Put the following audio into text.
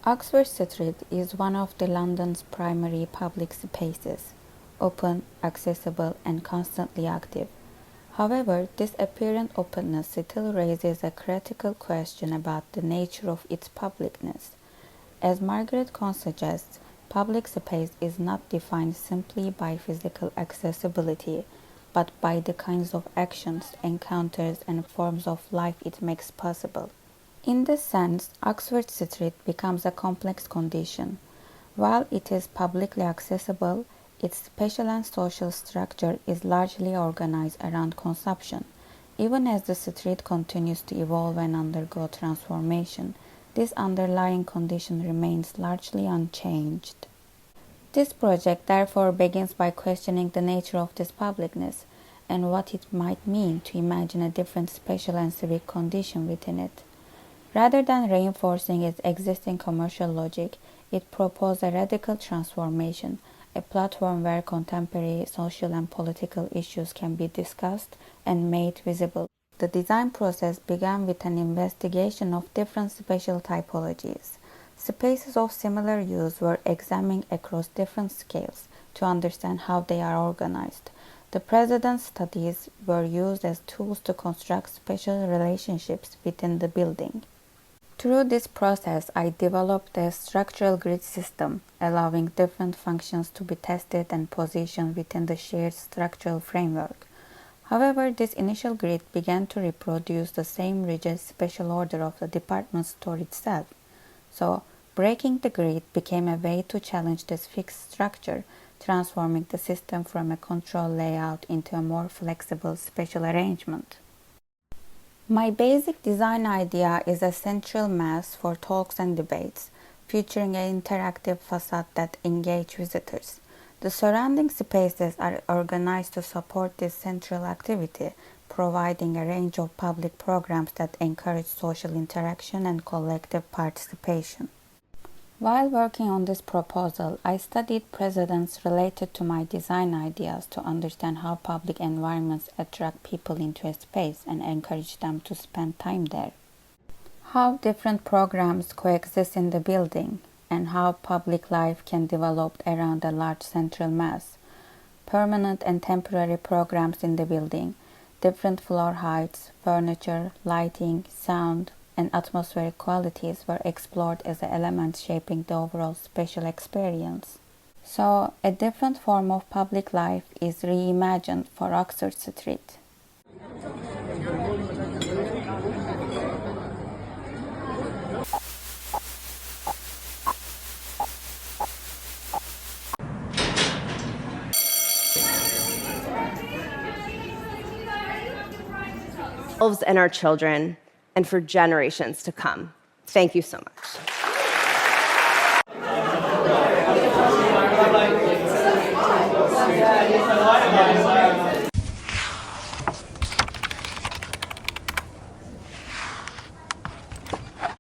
Oxford Street is one of the London's primary public spaces, open, accessible, and constantly active. However, this apparent openness still raises a critical question about the nature of its publicness. As Margaret Cohn suggests, public space is not defined simply by physical accessibility, but by the kinds of actions, encounters, and forms of life it makes possible. In this sense, Oxford Street becomes a complex condition. While it is publicly accessible, its spatial and social structure is largely organized around consumption. Even as the street continues to evolve and undergo transformation, this underlying condition remains largely unchanged. This project therefore begins by questioning the nature of this publicness and what it might mean to imagine a different spatial and civic condition within it. Rather than reinforcing its existing commercial logic, it proposed a radical transformation, a platform where contemporary social and political issues can be discussed and made visible. The design process began with an investigation of different spatial typologies. Spaces of similar use were examined across different scales to understand how they are organized. The precedent studies were used as tools to construct spatial relationships within the building. Through this process, I developed a structural grid system, allowing different functions to be tested and positioned within the shared structural framework. However, this initial grid began to reproduce the same rigid spatial order of the department store itself. So, breaking the grid became a way to challenge this fixed structure, transforming the system from a controlled layout into a more flexible spatial arrangement. My basic design idea is a central mass for talks and debates, featuring an interactive facade that engages visitors. The surrounding spaces are organized to support this central activity, providing a range of public programs that encourage social interaction and collective participation. While working on this proposal, I studied precedents related to my design ideas to understand how public environments attract people into a space and encourage them to spend time there. How different programs coexist in the building, and how public life can develop around a large central mass. Permanent and temporary programs in the building, different floor heights, furniture, lighting, sound, and atmospheric qualities were explored as elements shaping the overall spatial experience. So, a different form of public life is reimagined for Oxford Street. And our children, and for generations to come. Thank you so much. Yeah,